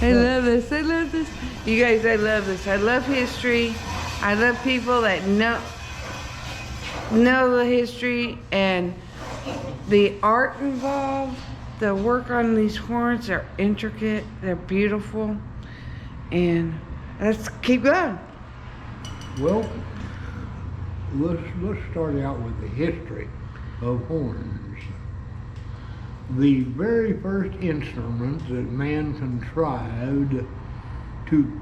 I love this. I love this. You guys, I love this. I love history. I love people that know the history and the art involved. The work on these horns are intricate. They're beautiful. And let's keep going. Well, let's start out with the history of horns. The very first instrument that man contrived to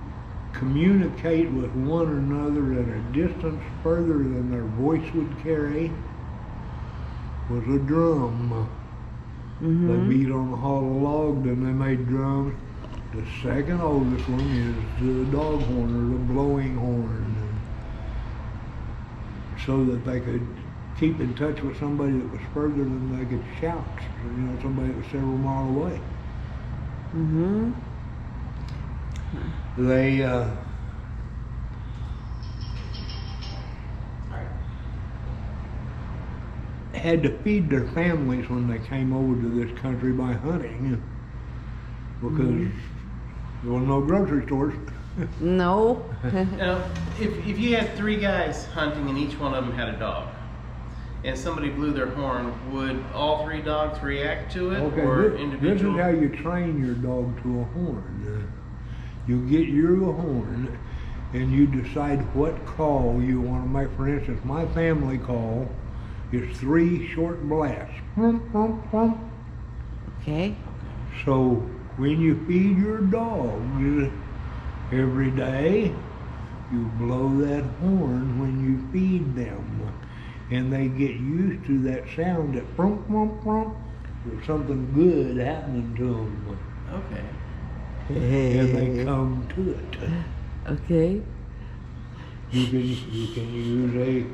communicate with one another at a distance further than their voice would carry was a drum. They beat on a hollow log, then they made drums. The second oldest one is the doghorn, or the blowing horn, so that they could keep in touch with somebody that was further than they could shout, somebody that was several miles away. They had to feed their families when they came over to this country by hunting, because there were no grocery stores. No. Now, if you had 3 guys hunting and each one of them had a dog, and somebody blew their horn, would all 3 dogs react to it, or individual? This is how you train your dog to a horn. You get your horn, and you decide what call you want to make. For instance, my family call is 3 short blasts. Okay. So when you feed your dogs every day, you blow that horn when you feed them, and they get used to that sound, that frump, frump, frump. There's something good happening to them. Okay. And they come to it. Okay. You can use a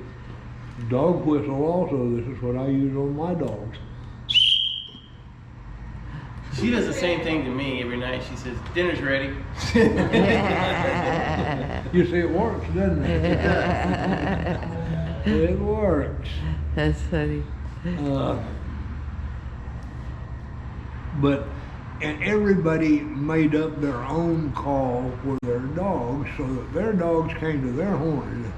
dog whistle also. This is what I use on my dogs. She does the same thing to me every night. She says, "Dinner's ready." You see, it works, doesn't it? It works. That's funny. And everybody made up their own call for their dogs, so that their dogs came to their horn.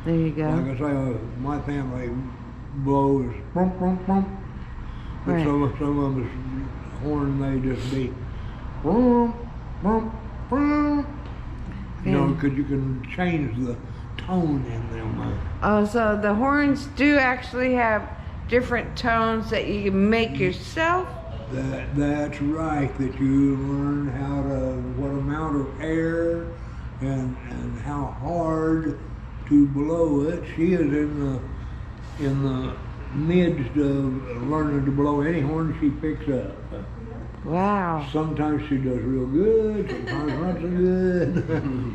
There you go. Like I say, my family blows brump, brump, brump. But Right. some of them's horn, they just be brump, brump, brump. Because you can change the tone in them. Oh, so the horns do actually have different tones that you can make yourself? That's right, that you learn what amount of air and how hard to blow it. She is in the midst of learning to blow any horn she picks up. Wow. Sometimes she does real good, sometimes not so good.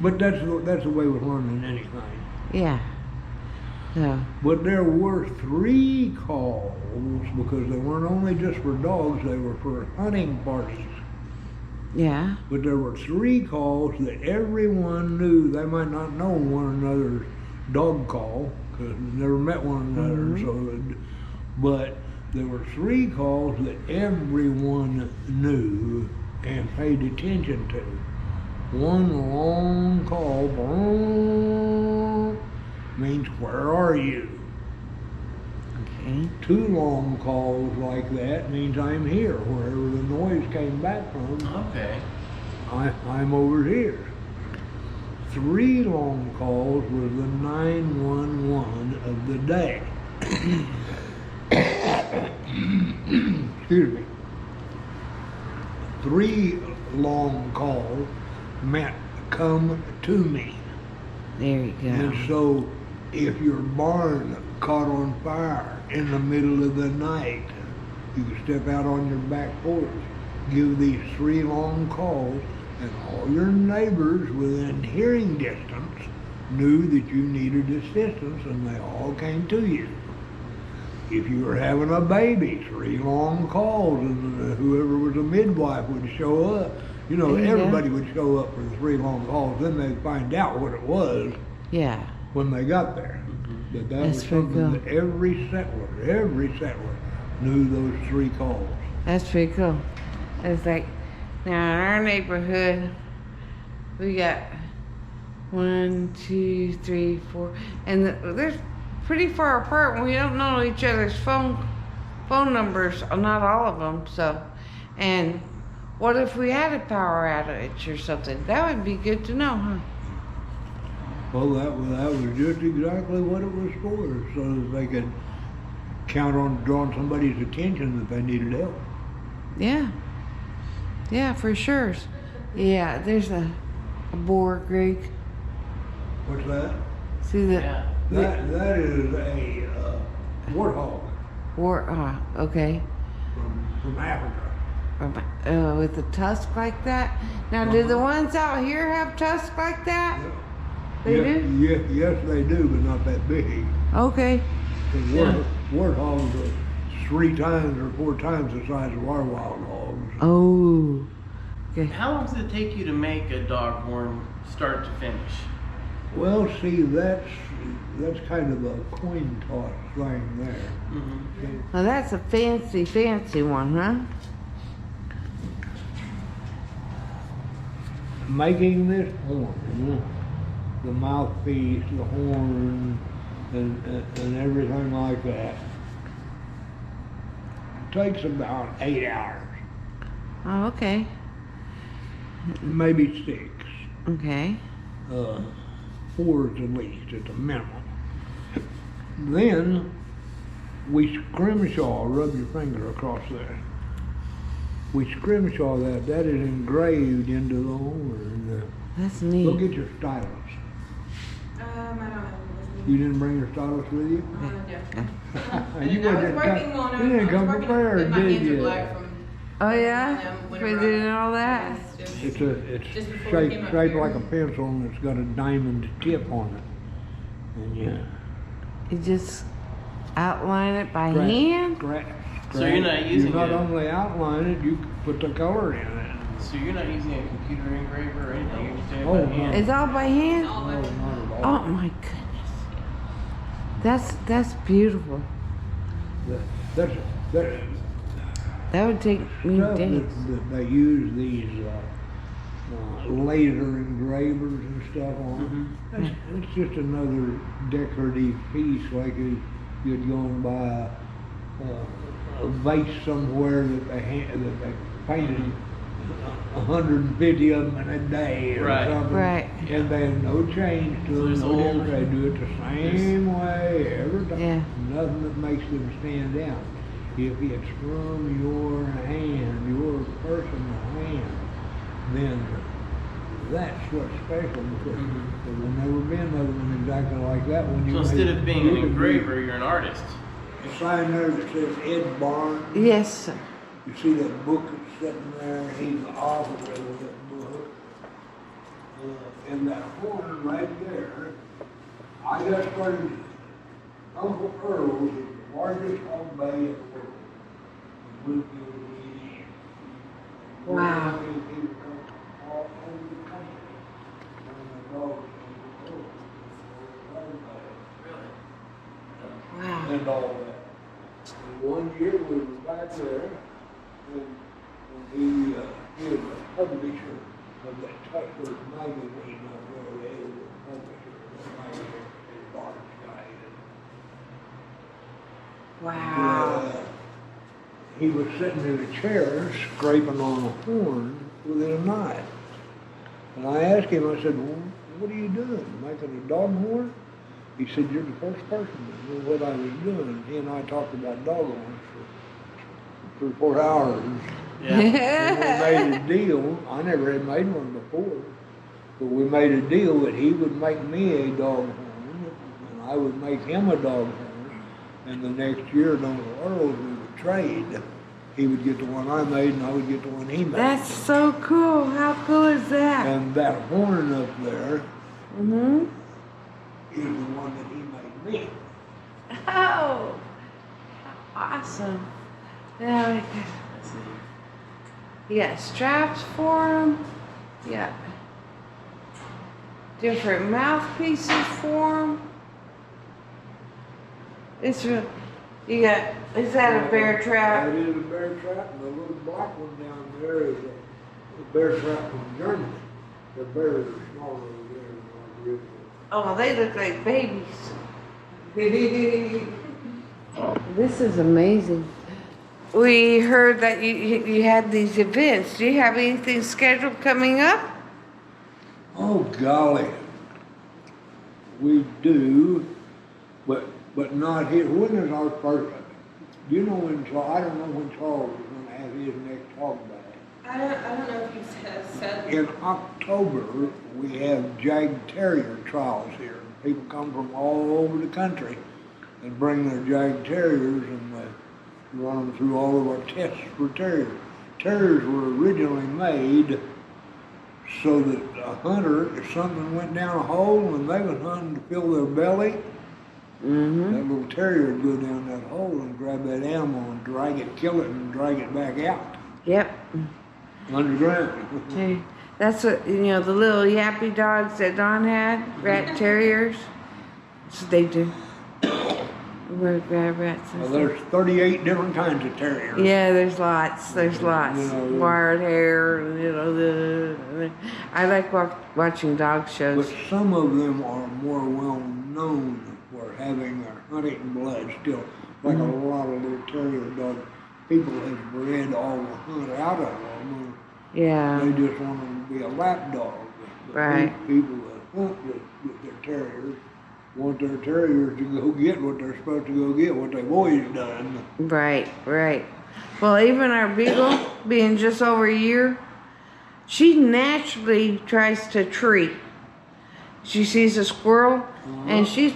But that's the way with learning anything. Yeah. So. But there were 3 calls, because they weren't only just for dogs, they were for hunting parties. Yeah. But there were 3 calls that everyone knew. They might not know one another's dog call, because they never met one another. But there were 3 calls that everyone knew and paid attention to. One long call, means "where are you?" Okay. 2 long calls like that means "I'm here." Wherever the noise came back from, Okay. I'm over here. 3 long calls was the 911 of the day. Excuse me. 3 long calls meant "come to me." There you go. And so if your barn caught on fire in the middle of the night, you could step out on your back porch, give these 3 long calls, and all your neighbors within hearing distance knew that you needed assistance, and they all came to you. If you were having a baby, 3 long calls, and whoever was a midwife would show up. Everybody would show up for the 3 long calls. Then they'd find out what it was. Yeah. When they got there. But that was something that every settler knew those 3 calls. That's pretty cool. It's like Now in our neighborhood, we got 1, 2, 3, 4, and they're pretty far apart, and we don't know each other's phone numbers. Not all of them. So, and what if we had a power outage or something? That would be good to know, huh? Well, that was just exactly what it was for, so that they could count on drawing somebody's attention that they needed help. Yeah. Yeah, for sure. Yeah, there's a boar, Greg. What's that? See that? Yeah. That is a warthog Okay. from Africa. With a tusk like that. Now, do the ones out here have tusks like that? They do? Yes, they do, but not that big. Okay. The warthogs are 3 times or 4 times the size of our wild hogs. Oh. Okay. How long does it take you to make a Doghorn start to finish? Well, see, that's kind of a coin toss thing there. Mm-hmm. Well, that's a fancy one, huh? Making this horn, the mouthpiece, the horn, and everything like that, takes about 8 hours, Oh, okay. maybe 6. Okay. 4 at the least, at the minimum. Then we scrimshaw, rub your finger across there. We scrimshaw that. That is engraved into the horn. That's neat. Go get your stylus. I don't have one with me. You didn't bring your stylus with you? No. You I was working on You didn't come I was working prepared, with my did hands are you? black from Oh, yeah? when For I doing rode. all that? It's It's Just before we shaped came up shaped here. like a pencil, and it's got a diamond tip on it. And You just outline it by scratch, hand? scratch. So you're not using You not it- only outline it, you put the color in it. So you're not using a computer engraver or anything, you're just doing it Oh, by no. hand? It's all by hand? all No, by not at Oh all. my goodness. That's beautiful. That's That would take me stuff days. that they use these laser engravers and stuff on. It's just another decorative piece, like you'd go and buy a vase somewhere that they painted 150 of them in a day or Right. something. Right. And there's no change to So them, there's no old- difference. They do it the same way every time. Yeah. Nothing that makes them stand out. If it's from your hand, your personal hand, then that's what's special, because there will never be another one exactly like that when you So instead of being you an can engraver, you're an artist. a sign there that says Ed Barnes. Yes, sir. You see that book that's sitting there, he's the author of that book. And that horn right there, I got started, Uncle Earl's is the largest hog bay in the world. In Bluefield, Louisiana. Wow. He would come all over the country. And the dogs would go, Wow. and all that. And one year we were back there, and he was a publisher of that Tucker magazine up there. He was a publisher of that magazine, a large guy. Wow. He was sitting in a chair scraping on a horn with a knife. And I asked him, I said, well, what are you doing, making a dog horn? He said, you're the first person that knew what I was doing. He and I talked about dog horns for 3 or 4 hours. Yeah. And we made a deal. I never had made one before. But we made a deal that he would make me a dog horn, and I would make him a dog horn. And the next year, at Uncle Earl's, we would trade. He would get the one I made, and I would get the one he made. That's so cool. How cool is that? And that horn up there Mm-hmm. is the one that he made me. Oh, awesome. Now we got, Let's see. you got straps for them. You got different mouthpieces for them. It's real. You got, is that a bear trap? That is a bear trap, and the little black one down there is bear trap from Germany. The bears are smaller over there than the original. Oh, they look like babies. This is amazing. We heard that you had these events. Do you have anything scheduled coming up? Oh golly, we do, but not here. When is our first? Do you know when? I don't know when Charles is going to have his next talk about it. I don't know if you said. In October, we have Jag Terrier trials here. People come from all over the country and bring their Jag Terriers and run them through all of our tests for terriers. Terriers were originally made so that a hunter, if something went down a hole and they was hunting to fill their belly, that little terrier would go down that hole and grab that animal and drag it, kill it, and drag it back out Yep. underground. Okay. That's what, the little yappy dogs that Don had, rat terriers. That's what they do. We're rats and Well, stuff. there's 38 different kinds of terriers. Yeah, there's lots. There's lots. Wired hair, I like watching dog shows. But some of them are more well known for having their hunting blood still. Like a lot of little terrier dogs, people have bred all the hunt out of them. Yeah. They just want them to be a lap dog. But Right. People that hunt with their terriers want their terriers to go get what they're supposed to go get, what they've always done. Right, right. Well, even our beagle, being just over a year, she naturally tries to tree. She sees a squirrel, and she's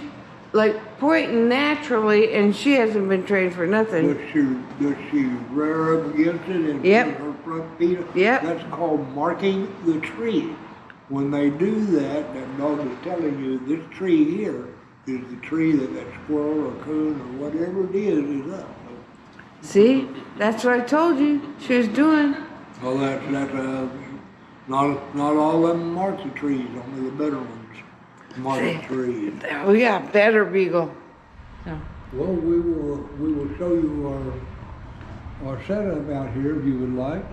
like pointing naturally, and she hasn't been trained for nothing. Does she rear up against it and Yep. put her front feet up? Yep. That's called marking the tree. When they do that, that dog is telling you this tree here is the tree that squirrel or coon or whatever it is up. See, that's what I told you she was doing. Well, that's not all of them mark the trees. Only the better ones mark the trees. We got a better beagle. So. Well, we will show you our setup out here if you would like.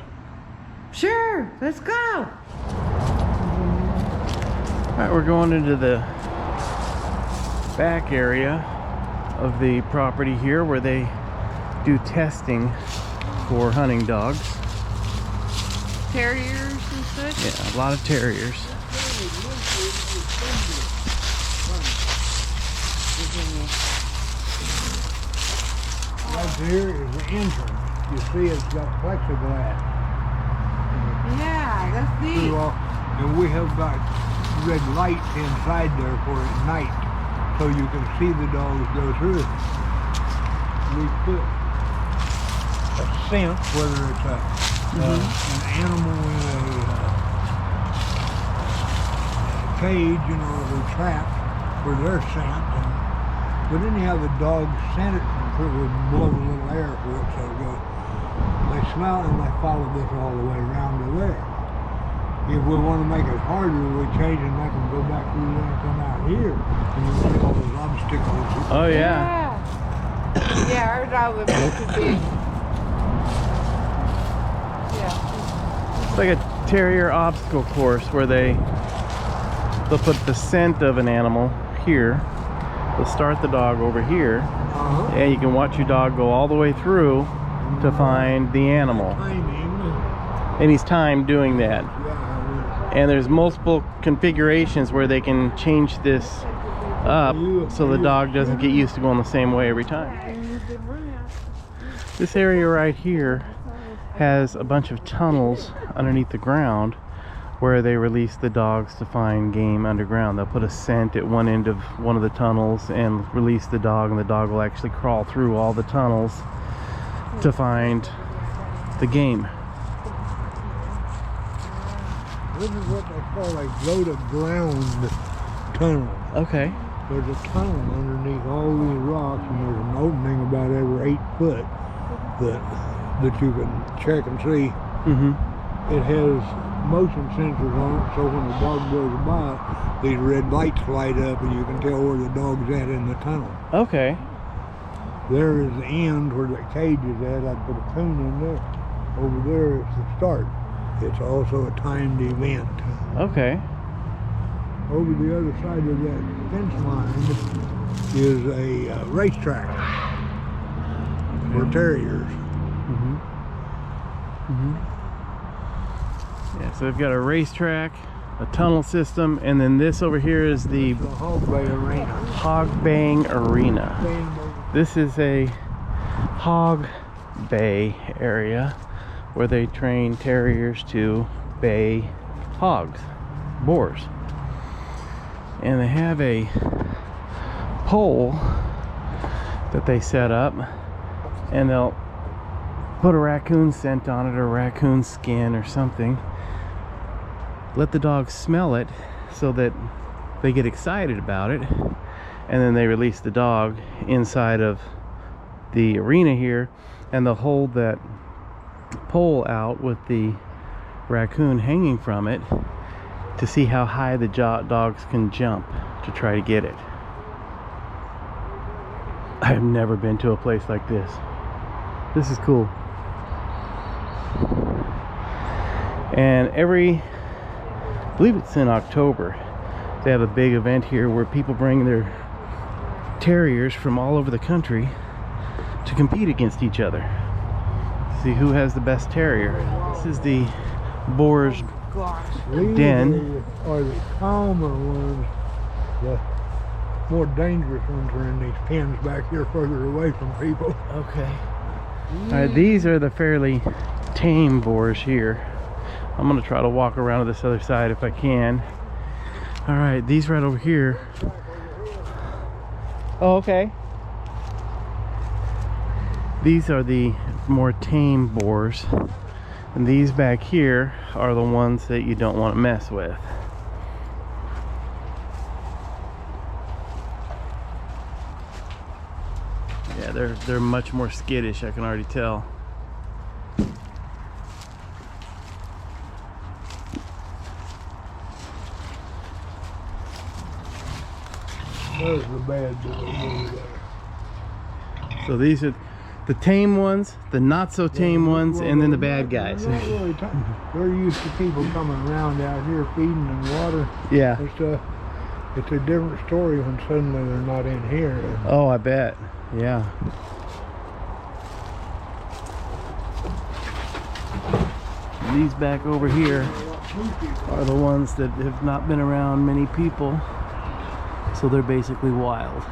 Sure, let's go. All right, we're going into the back area of the property here where they do testing for hunting dogs. Terriers and such? Yeah, a lot of terriers. Right here is the entrance. You see it's got plexiglass. Yeah, that's neat. And we have got red lights inside there for at night, so you can see the dogs go through. We put a scent, whether it's an animal in a cage, or trapped for their scent. But anyhow, the dogs scent it and would blow a little air for it, so they smell it and they follow this all the way around to there. If we want to make it harder, we change and make them go back through there and come out here. And you see all those obstacles. Oh yeah. Yeah, our dog would be too big. Yeah. It's like a terrier obstacle course where they'll put the scent of an animal here. They'll start the dog over here, and you can watch your dog go all the way through to find the animal. And he's timed doing that. And there's multiple configurations where they can change this up so the dog doesn't get used to going the same way every time. This area right here has a bunch of tunnels underneath the ground where they release the dogs to find game underground. They'll put a scent at one end of one of the tunnels and release the dog, and the dog will actually crawl through all the tunnels to find the game. This is what they call a go-to-ground tunnel. Okay. There's a tunnel underneath all these rocks, and there's an opening about every 8 foot that you can check and see. It has motion sensors on it, so when the dog goes by, these red lights light up and you can tell where the dog's at in the tunnel. Okay. There is the end where the cage is at. I'd put a coon in there. Over there is the start. It's also a timed event. Okay. Over the other side of that fence line is a racetrack for terriers. Yeah, so they've got a racetrack, a tunnel system, and then this over here is the The Hog Bay Arena. Hog Baying Arena. This is a hog bay area where they train terriers to bay hogs, boars. And they have a pole that they set up, and they'll put a raccoon scent on it, or raccoon skin or something, let the dog smell it so that they get excited about it, and then they release the dog inside of the arena here, and they'll hold that pole out with the raccoon hanging from it to see how high the dogs can jump to try to get it. I have never been to a place like this. This is cool. And I believe it's in October, they have a big event here where people bring their terriers from all over the country to compete against each other. See who has the best terrier. This is the boar's den. Are the calmer ones. The more dangerous ones are in these pens back here further away from people. Okay. Alright, these are the fairly tame boars here. I'm gonna try to walk around to this other side if I can. Alright, these right over here. Oh, okay. These are the more tame boars. And these back here are the ones that you don't want to mess with. Yeah, they're much more skittish, I can already tell. There's the bad boy over there. So these are the tame ones, the not so tame ones, and then the bad guys. They're not really they're used to people coming around out here feeding and water. Yeah. It's a different story when suddenly they're not in here. Oh, I bet. Yeah. These back over here are the ones that have not been around many people, so they're basically wild.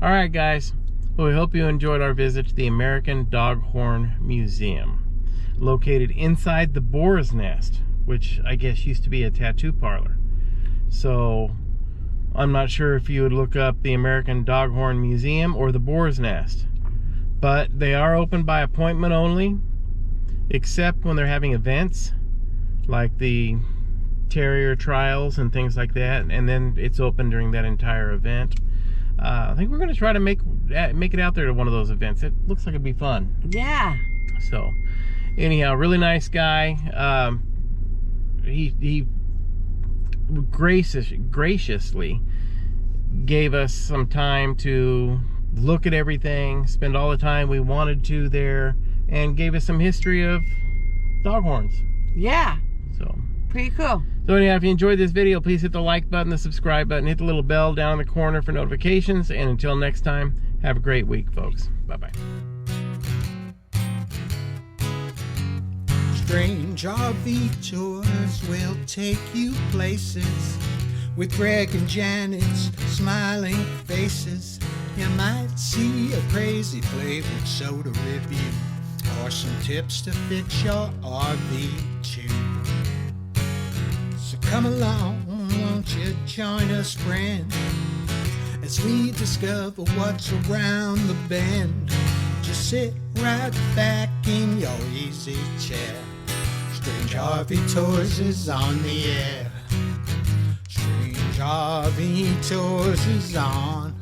All right, guys. Well, we hope you enjoyed our visit to the American Doghorn Museum, located inside the Boar's Nest, which I guess used to be a tattoo parlor. So I'm not sure if you would look up the American Doghorn Museum or the Boar's Nest, but they are open by appointment only, except when they're having events like the terrier trials and things like that, and then it's open during that entire event. I think we're going to try to make it out there to one of those events. It looks like it'd be fun. Yeah. So anyhow, really nice guy. He graciously gave us some time to look at everything, spend all the time we wanted to there, and gave us some history of doghorns. Yeah. So Pretty cool. So anyhow, if you enjoyed this video, please hit the like button, the subscribe button, hit the little bell down in the corner for notifications, and until next time, have a great week, folks. Bye-bye. Strange RV tours will take you places with Greg and Janet's smiling faces. You might see a crazy flavored soda review or some tips to fix your RV too. So come along, won't you join us, friend, as we discover what's around the bend. Just sit right back in your easy chair. Strange RV Tours is on the air. Strange RV Tours is on